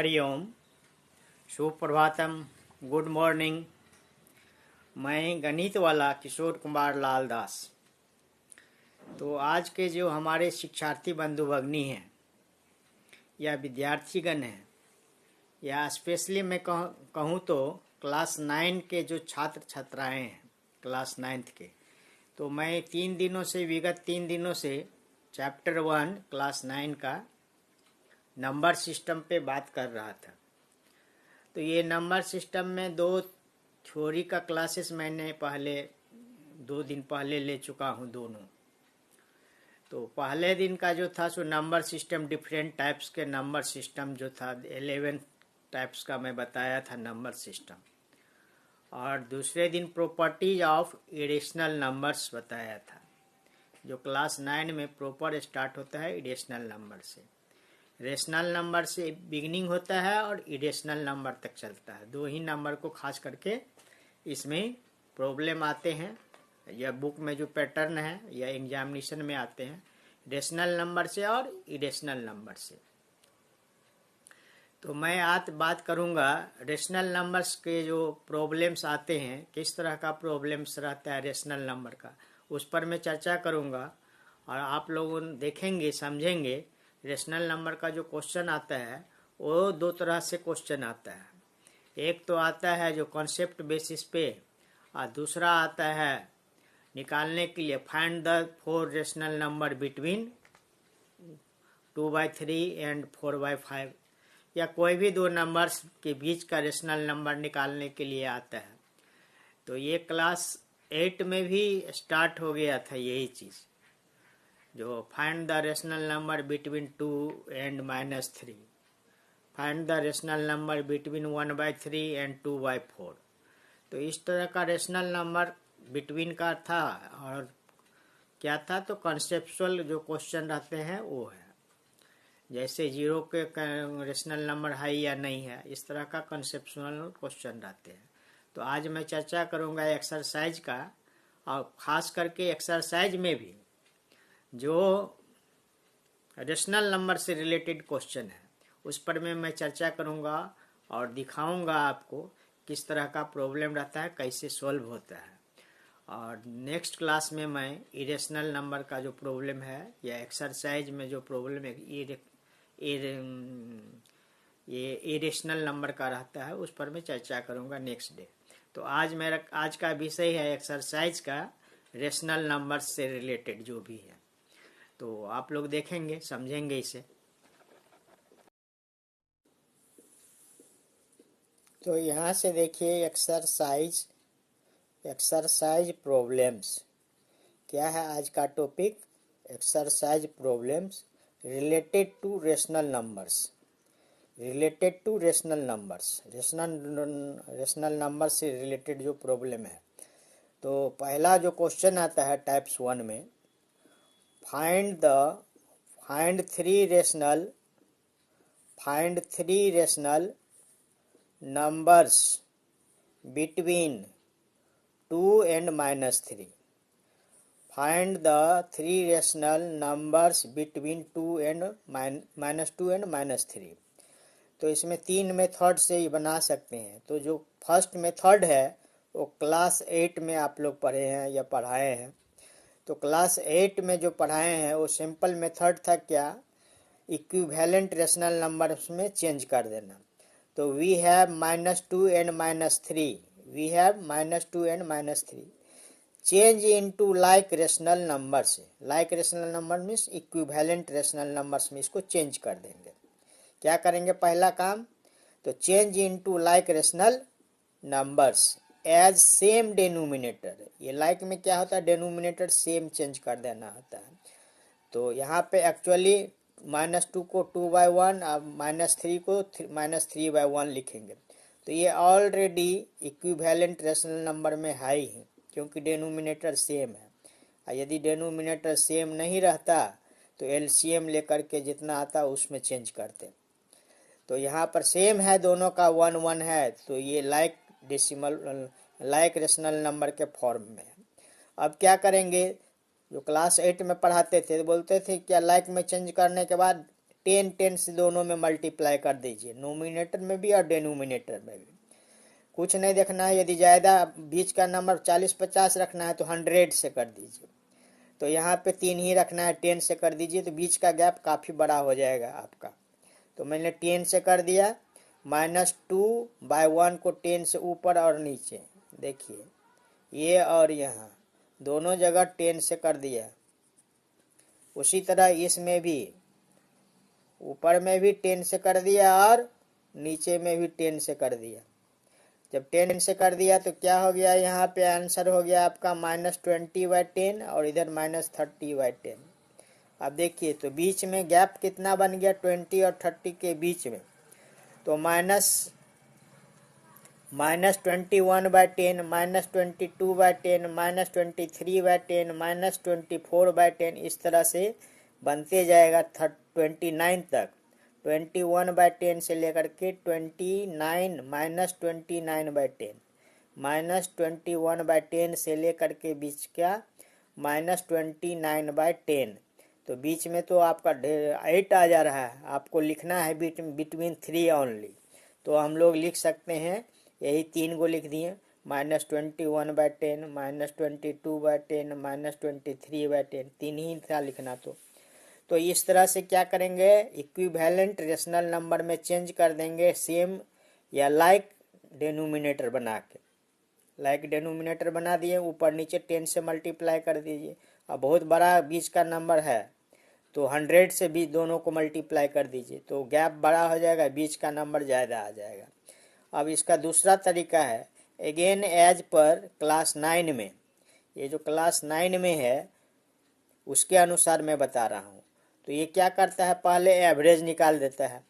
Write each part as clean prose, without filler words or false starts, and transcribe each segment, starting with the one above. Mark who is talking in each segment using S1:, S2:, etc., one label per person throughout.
S1: Hariom, Suprabhatam, good morning. मैं गणित वाला किशोर कुमार लाल दास। तो आज के जो हमारे शिक्षार्थी बंधु भगनी हैं या विद्यार्थीगण हैं या स्पेशली मैं कहूँ तो क्लास 9 के जो छात्र छात्राएं हैं, क्लास 9th के, तो मैं विगत 3 दिनों से चैप्टर 1 क्लास 9 का नंबर सिस्टम पे बात कर रहा था। तो ये नंबर सिस्टम में 2 थ्योरी का क्लासेस मैंने 2 दिन पहले ले चुका हूँ दोनों। तो पहले दिन का जो था so number system, different types के नंबर सिस्टम जो था 11 टाइप्स का मैं बताया था नंबर सिस्टम। और दूसरे दिन प्रॉपर्टीज ऑफ इरेशनल नंबर्स बताया था, जो क्लास 9 में प्रॉपर स्टार्ट होता है इरेशनल नंबर से। रेशनल नंबर से बिगिनिंग होता है और इरेशनल नंबर तक चलता है। 2 ही नंबर को खास करके इसमें प्रॉब्लम आते हैं, या बुक में जो पैटर्न है या एग्जामिनेशन में आते हैं, रेशनल नंबर से और इरेशनल नंबर से। तो मैं आज बात करूंगा रेशनल नंबर्स के जो प्रॉब्लम्स आते हैं, किस तरह का प्रॉब्लम्स रहता है रेशनल नंबर का, उस पर मैं चर्चा करूंगा। और आप लोग देखेंगे, समझेंगे रेशनल नंबर का जो क्वेश्चन आता है वो 2 तरह से क्वेश्चन आता है। एक तो आता है जो कॉन्सेप्ट बेसिस पे, और दूसरा आता है निकालने के लिए find the 4 rational number between 2/3 and 4/5, या कोई भी 2 नंबर्स के बीच का रेशनल नंबर निकालने के लिए आता है। तो ये क्लास 8 में भी स्टार्ट हो गया था यही चीज़, जो find the rational number between 2 and -3, find the rational number between 1/3 and 2/4। तो इस तरह का रेशनल नंबर बिटवीन का था। और क्या था, तो कॉन्सेप्चुअल जो क्वेश्चन रहते हैं वो है, जैसे 0 के रेशनल नंबर है या नहीं है, इस तरह का कॉन्सेप्चुअल क्वेश्चन रहते हैं। तो आज मैं चर्चा करूंगा एक्सरसाइज का, और ख़ास करके एक्सरसाइज में भी जो रेशनल नंबर से रिलेटेड क्वेश्चन है उस पर मैं चर्चा करूंगा और दिखाऊंगा आपको किस तरह का प्रॉब्लम रहता है, कैसे सॉल्व होता है। और नेक्स्ट क्लास में मैं इरेशनल नंबर का जो प्रॉब्लम है या एक्सरसाइज में जो प्रॉब्लम है ये इरेशनल नंबर का रहता है, उस पर मैं चर्चा करूंगा नेक्स्ट डे। तो आज का विषय है एक्सरसाइज का रेशनल नंबर से रिलेटेड जो भी है। तो आप लोग देखेंगे, समझेंगे इसे। तो यहाँ से देखिए एक्सरसाइज प्रॉब्लम्स क्या है आज का topic. Exercise problems related to rational numbers, rational number से रिलेटेड जो प्रॉब्लम है। तो पहला जो क्वेश्चन आता है टाइप्स 1 में, find 3 rational numbers between 2 and -3. Find the 3 rational numbers between 2 and -2 and -3. तो इसमें 3 मेथड से ही बना सकते हैं। तो जो फर्स्ट मेथड है वो क्लास 8 में आप लोग पढ़े हैं या पढ़ाए हैं। तो क्लास 8 में जो पढ़ाए हैं वो सिंपल मेथड था, क्या, इक्विवेलेंट रेशनल नंबर्स में चेंज कर देना। तो we have -2 and -3, change into like rational number से। Like rational number means equivalent rational numbers में इसको चेंज कर देंगे। क्या करेंगे पहला काम, तो change into like rational numbers as same denominator. ये लाइक में क्या होता है, डेनोमिनेटर सेम चेंज कर देना होता है। तो यहाँ पे एक्चुअली -2 को 2/1 और -3 को -3/1 लिखेंगे। तो ये ऑलरेडी इक्विवेलेंट रेशनल नंबर में है ही, क्योंकि डेनोमिनेटर सेम है। और यदि डेनोमिनेटर सेम नहीं रहता तो एलसीएम लेकर के जितना आता उसमें चेंज करते। तो यहाँ पर सेम है, दोनों का 1 है, तो ये लाइक रेशनल नंबर के फॉर्म में है। अब क्या करेंगे, जो क्लास 8 में पढ़ाते थे तो बोलते थे क्या, लाइक में चेंज करने के बाद 10 से दोनों में मल्टीप्लाई कर दीजिए, नोमिनेटर में भी और डिनोमिनेटर में भी। कुछ नहीं देखना है, यदि ज़्यादा बीच का नंबर 40-50 रखना है तो 100 से कर दीजिए। तो यहाँ पे 3 ही रखना है, 10 से कर दीजिए, तो बीच का गैप काफ़ी बड़ा हो जाएगा आपका। तो मैंने 10 से कर दिया, -2/1 को 10 से ऊपर और नीचे देखिए, ये और यहाँ दोनों जगह 10 से कर दिया। उसी तरह इसमें भी ऊपर में भी 10 से कर दिया और नीचे में भी 10 से कर दिया। जब 10 से कर दिया तो क्या हो गया, यहाँ पे आंसर हो गया आपका -20/10 और इधर -30/10। अब देखिए तो बीच में गैप कितना बन गया, 20 और 30 के बीच में। तो -21/10, -22/10, -23/10, -24/10, इस तरह से बनते जाएगा 29 तक। 21/10 से लेकर के 29, -29/10, -21/10 से लेकर के बीच का -29/10। तो बीच में तो आपका 8 आ जा रहा है, आपको लिखना है बिटवीन 3 ओनली। तो हम लोग लिख सकते हैं, यही 3 को लिख दिए, -21/10, -22/10, -23/10, 3 ही था लिखना। तो इस तरह से क्या करेंगे, इक्विवेलेंट रेशनल नंबर में चेंज कर देंगे, सेम या लाइक डिनोमिनेटर बना के। लाइक डिनोमिनेटर बना दिए, ऊपर नीचे 10 से मल्टीप्लाई कर दीजिए। अब बहुत बड़ा बीच का नंबर है तो 100 से भी दोनों को मल्टीप्लाई कर दीजिए, तो गैप बड़ा हो जाएगा, बीच का नंबर ज़्यादा आ जाएगा। अब इसका दूसरा तरीका है, अगेन एज पर क्लास 9 में, ये जो क्लास 9 में है उसके अनुसार मैं बता रहा हूँ। तो ये क्या करता है, पहले एवरेज निकाल देता है।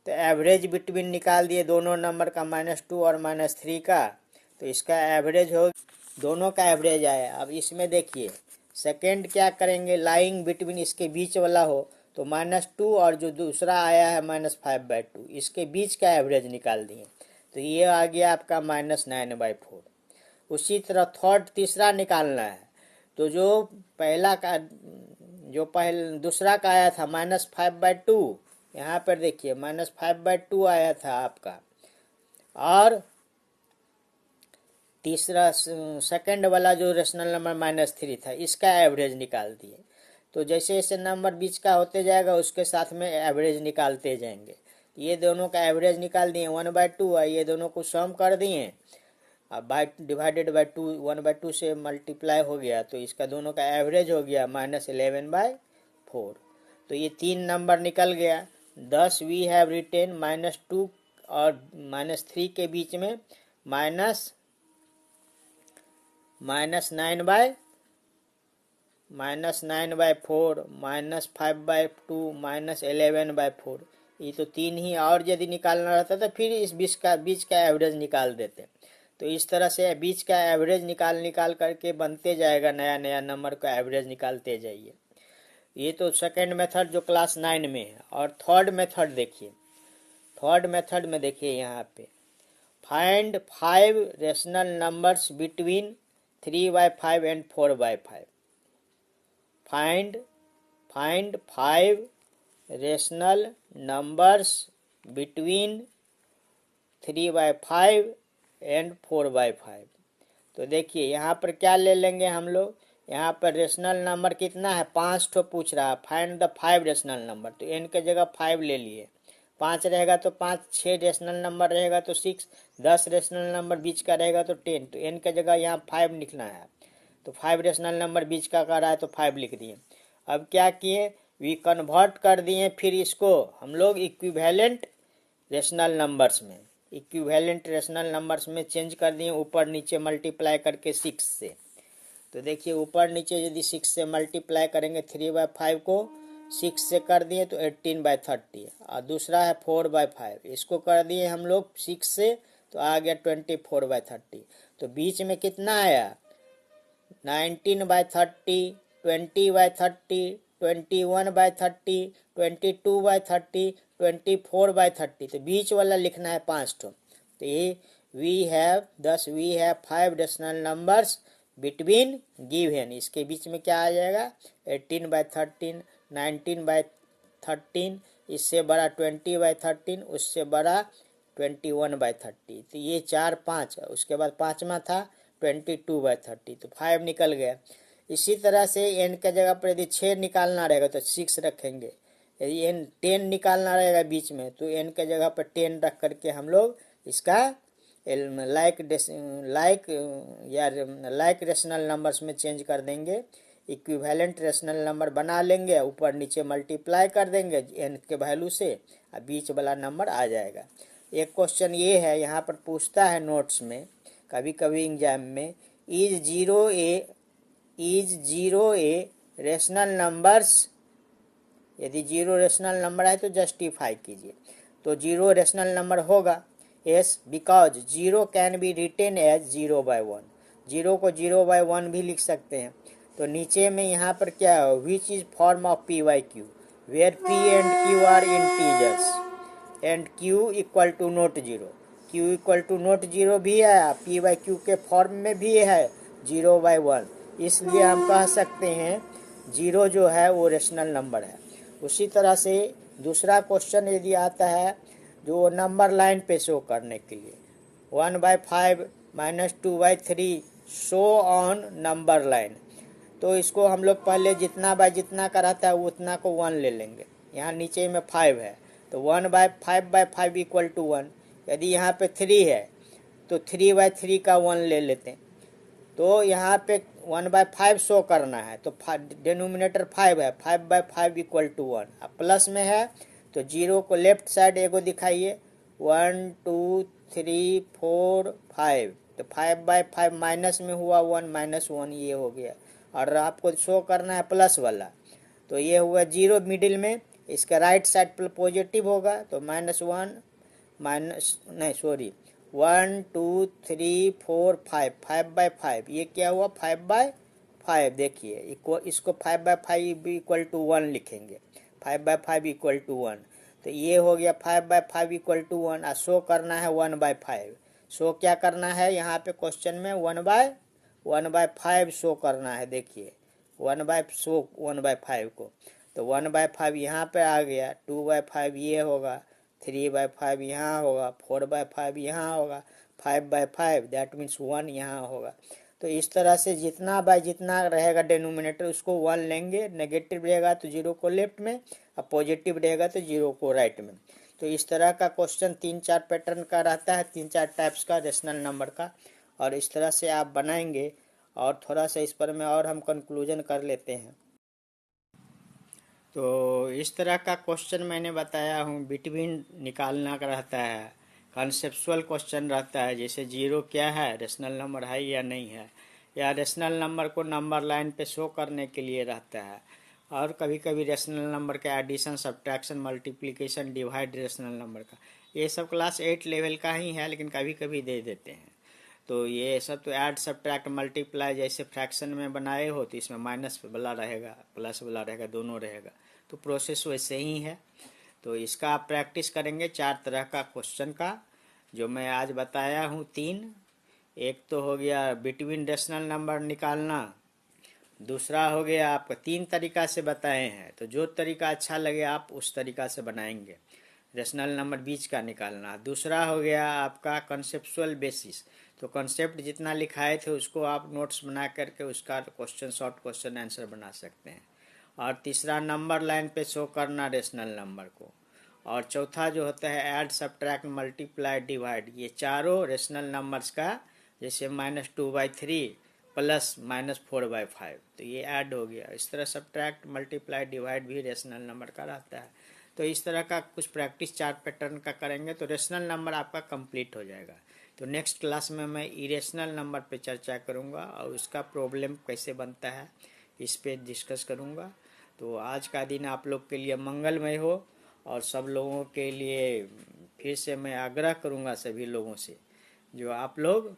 S1: तो एवरेज बिटवीन निकाल दिए दोनों नंबर का, -2 और -3 का। तो इसका एवरेज हो, दोनों का एवरेज आया। अब इसमें देखिए सेकेंड क्या करेंगे, लाइंग बिटवीन इसके बीच वाला हो, तो -2 और जो दूसरा आया है -5/2, इसके बीच का एवरेज निकाल दिए। तो ये आ गया आपका -9/4। उसी तरह थर्ड तीसरा निकालना है, तो जो पहला का दूसरा का आया था -5/2, यहाँ पर देखिए -5/2 आया था आपका, और तीसरा सेकंड वाला जो रेशनल नंबर -3 था, इसका एवरेज निकाल दिए। तो जैसे जैसे नंबर बीच का होते जाएगा उसके साथ में एवरेज निकालते जाएंगे। ये दोनों का एवरेज निकाल दिए 1/2, और ये दोनों को सम कर दिए, अब डिवाइडेड/2, 1/2 से मल्टीप्लाई हो गया, तो इसका दोनों का एवरेज हो गया -11/4। तो ये 3 नंबर निकल गया। 10 वी हैव रिटेन, -2 और -3 के बीच में -9/4, -5/2, -11/4। ये तो 3 ही, और यदि निकालना रहता तो फिर इस बीच का एवरेज निकाल देते। तो इस तरह से बीच का एवरेज निकाल करके बनते जाएगा, नया नया नंबर का एवरेज निकालते जाइए। ये तो सेकंड मेथड जो क्लास 9 में है। और थर्ड मेथड देखिए, थर्ड मेथड में देखिए यहाँ पे, find 5 rational numbers between 3/5 and 4/5। Find 5 rational numbers between 3/5 and 4/5। तो देखिए यहाँ पर क्या ले लेंगे हम लोग, यहाँ पर रेशनल नंबर कितना है, 5 ठो पूछ रहा है, फाइंड द 5 रेशनल नंबर। तो n के जगह 5 ले लिए, 5 रहेगा तो 5, 6 रेशनल नंबर रहेगा तो 6, 10 रेशनल नंबर बीच का रहेगा तो 10। तो n के जगह यहाँ 5 लिखना है, तो 5 रेशनल नंबर बीच का कर रहा है तो 5 लिख दिए। अब क्या किए, वी कन्वर्ट कर दिए फिर इसको हम लोग इक्विवेलेंट रेशनल नंबर्स में, इक्विवेलेंट रेशनल नंबर्स में चेंज कर दिए, ऊपर नीचे मल्टीप्लाई करके 6 से। तो देखिए ऊपर नीचे यदि 6 से मल्टीप्लाई करेंगे, 3/5 को 6 से कर दिए तो 18/30, और दूसरा है 4/5, इसको कर दिए हम लोग 6 से, तो आ गया 24/30। तो बीच में कितना आया, 19/30, 20/30, 21/30, 22/30, 24/30। तो बीच वाला लिखना है 5 ठो। तो ये we have 5 rational numbers between given, इसके बीच में क्या आ जाएगा, 18/13, 19/13, इससे बड़ा 20/13, उससे बड़ा 21/30। तो ये 4 5, उसके बाद पाँचवा था 22/30, तो 5 निकल गया। इसी तरह से n के जगह पर यदि 6 निकालना रहेगा तो 6 रखेंगे। यदि n 10 निकालना रहेगा बीच में तो n के जगह पर 10 रख करके हम लोग इसका लाइक रेशनल नंबर्स में चेंज कर देंगे। इक्विवेलेंट रेशनल नंबर बना लेंगे, ऊपर नीचे मल्टीप्लाई कर देंगे n के वैल्यू से, और बीच वाला नंबर आ जाएगा। एक क्वेश्चन ये है, यहाँ पर पूछता है नोट्स में, कभी कभी एग्जाम में, is zero a rational numbers. यदि जीरो रेशनल नंबर है तो जस्टिफाई कीजिए। तो जीरो रेशनल नंबर होगा, yes, because zero can be written as 0/1। Zero को 0/1 भी लिख सकते हैं। तो नीचे में यहाँ पर क्या है, which is form of p/q, where p and q are integers and q equal to not zero. q equal to not zero भी है, p/q के फॉर्म में भी है 0/1। इसलिए हम कह सकते हैं जीरो जो है वो रेशनल नंबर है। उसी तरह से दूसरा क्वेश्चन यदि आता है जो नंबर लाइन पे शो करने के लिए, 1/5 - 2/3 शो ऑन नंबर लाइन, तो इसको हम लोग पहले जितना बाय जितना का रहता है उतना को 1 ले लेंगे। यहाँ नीचे में 5 है तो 1/5/5 इक्वल टू 1। यदि यहाँ पे 3 है तो 3/3 का 1 ले लेते हैं। तो यहाँ पे 1/5 शो करना है तो डिनोमिनेटर 5 है, 5/5 इक्वल टू 1। अब प्लस में है तो जीरो को लेफ्ट साइड एगो दिखाइए, 1 2 3 4 5, तो 5/5 माइनस में हुआ 1 -1, ये हो गया। और आपको शो करना है प्लस वाला, तो ये हुआ जीरो मिडिल में, इसका राइट साइड पर पॉजिटिव होगा तो -1 1 2 3 4 5, 5/5, ये क्या हुआ 5/5। देखिए इसको 5/5 इक्वल टू 1 लिखेंगे, 5/5 इक्वल टू 1। तो ये हो गया 5/5 इक्वल टू 1, और शो करना है 1/5। शो क्या करना है यहाँ पे क्वेश्चन में 1/5 शो करना है। देखिए 1/5 को, तो 1/5 यहाँ पे आ गया, 2/5 ये होगा, 3/5 यहाँ होगा, 4/5 यहाँ होगा, 5/5 दैट मीन्स 1 यहाँ होगा। तो इस तरह से जितना बाय जितना रहेगा डिनोमिनेटर उसको 1 लेंगे, नेगेटिव रहेगा तो जीरो को लेफ्ट में, और पॉजिटिव रहेगा तो जीरो को राइट में। तो इस तरह का क्वेश्चन 3-4 पैटर्न का रहता है, 3-4 टाइप्स का रेशनल नंबर का, और इस तरह से आप बनाएंगे। और थोड़ा सा इस पर में और हम कंक्लूजन कर लेते हैं। तो इस तरह का क्वेश्चन मैंने बताया हूँ, बिटवीन निकालना का रहता है, कॉन्सेप्चुअल क्वेश्चन रहता है, जैसे जीरो क्या है, रेशनल नंबर है या नहीं है, या रेशनल नंबर को नंबर लाइन पे शो करने के लिए रहता है। और कभी कभी रेशनल नंबर का addition, subtraction, multiplication, divide rational number का, ये सब क्लास 8 लेवल का ही है, लेकिन कभी कभी दे देते हैं। तो ये सब तो ऐड, सब्ट्रैक्ट, मल्टीप्लाई जैसे फ्रैक्शन में बनाए हो तो इसमें माइनस वाला रहेगा, प्लस वाला रहेगा, दोनों रहेगा। तो प्रोसेस वैसे ही है। तो इसका आप प्रैक्टिस करेंगे 4 तरह का क्वेश्चन का, जो मैं आज बताया हूँ 3। एक तो हो गया बिटवीन रेशनल नंबर निकालना, दूसरा हो गया आपका 3 तरीका से बताए हैं, तो जो तरीका अच्छा लगे आप उस तरीका से बनाएंगे, रेशनल नंबर बीच का निकालना। दूसरा हो गया आपका कॉन्सेप्चुअल बेसिस, तो कॉन्सेप्ट जितना लिखाए थे उसको आप नोट्स बना करके उसका क्वेश्चन, शॉर्ट क्वेश्चन आंसर बना सकते हैं। और तीसरा नंबर लाइन पे शो करना रेशनल नंबर को। और चौथा जो होता है ऐड, सब्ट्रैक्ट, मल्टीप्लाई, डिवाइड, ये चारों रेशनल नंबर्स का, जैसे -2/3 प्लस -4/5, तो ये ऐड हो गया। इस तरह सब्ट्रैक्ट, मल्टीप्लाई, डिवाइड भी रेशनल नंबर का रहता है। तो इस तरह का कुछ प्रैक्टिस 4 पैटर्न का करेंगे तो रेशनल नंबर आपका कंप्लीट हो जाएगा। तो नेक्स्ट क्लास में मैं इरेशनल नंबर पे चर्चा करूँगा और उसका प्रॉब्लम कैसे बनता है इस पे डिस्कस करूँगा। तो आज का दिन आप लोग के लिए मंगलमय हो, और सब लोगों के लिए फिर से मैं आग्रह करूँगा सभी लोगों से, जो आप लोग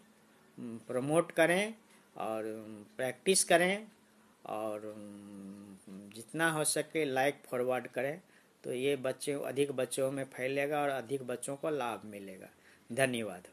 S1: प्रमोट करें और प्रैक्टिस करें, और जितना हो सके लाइक फॉरवर्ड करें, तो ये अधिक बच्चों में फैलेगा और अधिक बच्चों को लाभ मिलेगा। धन्यवाद।